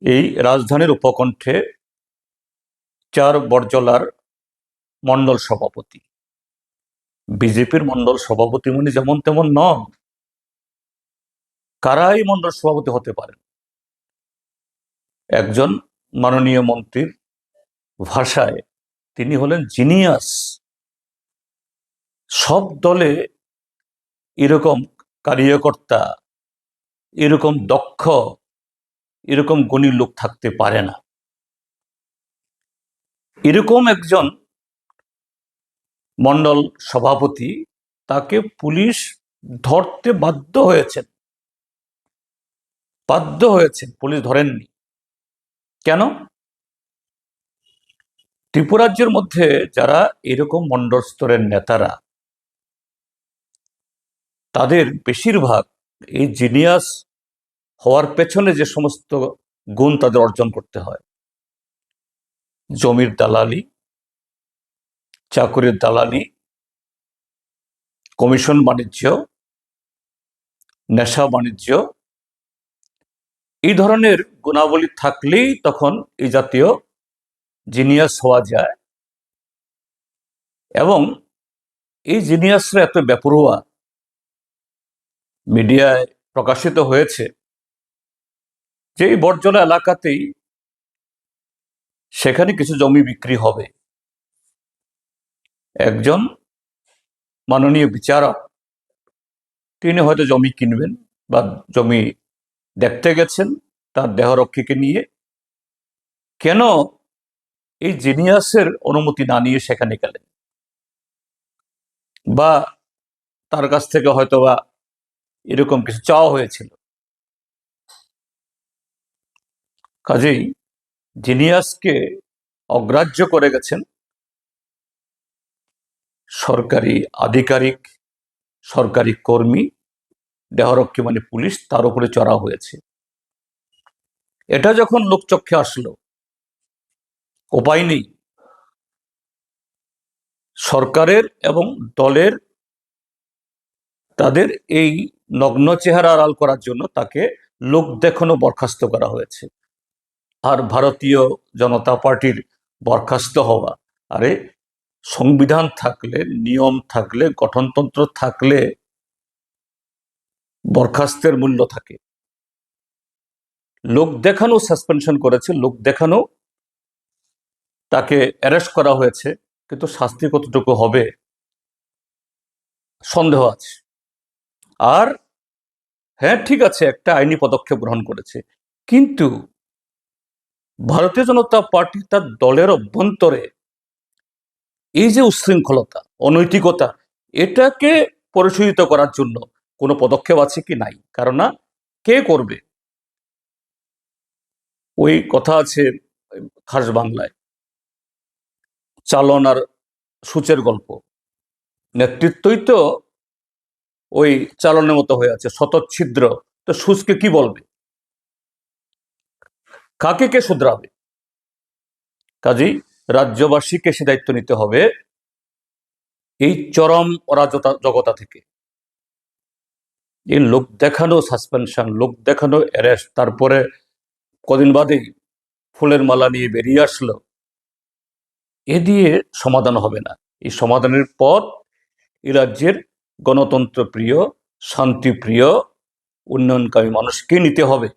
এই রাজধানীর উপকণ্ঠে ৪ বরজলার মণ্ডল সভাপতি, বিজেপির মণ্ডল সভাপতি মানে যেমন তেমন নন। কারাই মণ্ডল সভাপতি হতে পারেন? একজন মাননীয় মন্ত্রীর ভাষায় তিনি হলেন জিনিয়াস। সব দলে এরকম কার্যকর্তা, এরকম দক্ষ, এরকম গুণী লোক থাকতে পারে না। এরকম একজন মণ্ডল সভাপতি, তাকে পুলিশ ধরতে বাধ্য হয়েছেন। পুলিশ ধরেননি কেন? ত্রিপুরাজ্যের মধ্যে যারা এরকম মণ্ডল স্তরের নেতারা, তাদের বেশিরভাগ এই জিনিয়াস হওয়ার পেছনে যে সমস্ত গুণ তাদের অর্জন করতে হয়, জমির দালালি, চাকুরির দালালি, কমিশন বাণিজ্য, নেশা বাণিজ্য, এই ধরনের গুণাবলী থাকলেই তখন এই জাতীয় জিনিয়াস হওয়া যায়। এবং এই জিনিয়াসরা এত বেপরোয়া, মিডিয়ায় প্রকাশিত হয়েছে যে এই বরজলা এলাকাতেই সেখানে কিছু জমি বিক্রি হবে। একজন মাননীয় বিচারক তিনি হয়তো জমি কিনবেন বা জমি দেখতে গেছেন তার দেহরক্ষীকে নিয়ে। কেন এই জিনিয়াসের অনুমতি না নিয়ে সেখানে গেলেন? বা তার কাছ থেকে হয়তো বা এরকম কিছু চাওয়া হয়েছিল। কাজেই জিনিয়াসকে অগ্রাহ্য করে গেছেন সরকারি আধিকারিক, সরকারি কর্মী, দেহরক্ষী মানে পুলিশ, তার উপরে চড়া হয়েছে। এটা যখন লোকচক্ষে আসলো, উপায় নেই, সরকারের এবং দলের তাদের এই নগ্ন চেহারা আড়াল করার জন্য তাকে লোক দেখানো বরখাস্ত করা হয়েছে। আর ভারতীয় জনতা পার্টির বরখাস্ত হওয়া, আরে সংবিধান থাকলে, নিয়ম থাকলে, গঠনতন্ত্র থাকলে বরখাস্তের মূল্য থাকে। লোক দেখানো সাসপেনশন করেছে, লোক দেখানো তাকে অ্যারেস্ট করা হয়েছে, কিন্তু শাস্তি কতটুকু হবে সন্দেহ আছে। আর হ্যাঁ, ঠিক আছে, একটা আইনি পদক্ষেপ গ্রহণ করেছে, কিন্তু ভারতীয় জনতা পার্টি তার দলের অভ্যন্তরে এই যে উচ্ছৃঙ্খলতা, অনৈতিকতা, এটাকে পরিশোধিত করার জন্য কোনো পদক্ষেপ আছে কি? নাই। কারণ না, কে করবে? ওই কথা আছে খাস বাংলায়, চালন আর সূচের গল্প। নেতৃত্বই তো ওই চালনের মতো হয়ে আছে, শতচ্ছিদ্র। তো সূচকে কি বলবে? কাকে কে শুধরাবে? কাজেই রাজ্যবাসীকে সে দায়িত্ব নিতে হবে এই চরম অরাজকতা থেকে। এই লোক দেখানো সাসপেনশন, লোক দেখানো অ্যারেস্ট, তারপরে কদিন বাদেই ফুলের মালা নিয়ে বেরিয়ে আসলো, এ দিয়ে সমাধান হবে না। এই সমাধানের পথ এই রাজ্যের গণতন্ত্র প্রিয়, শান্তিপ্রিয়, উন্নয়নকামী মানুষকে নিতে হবে।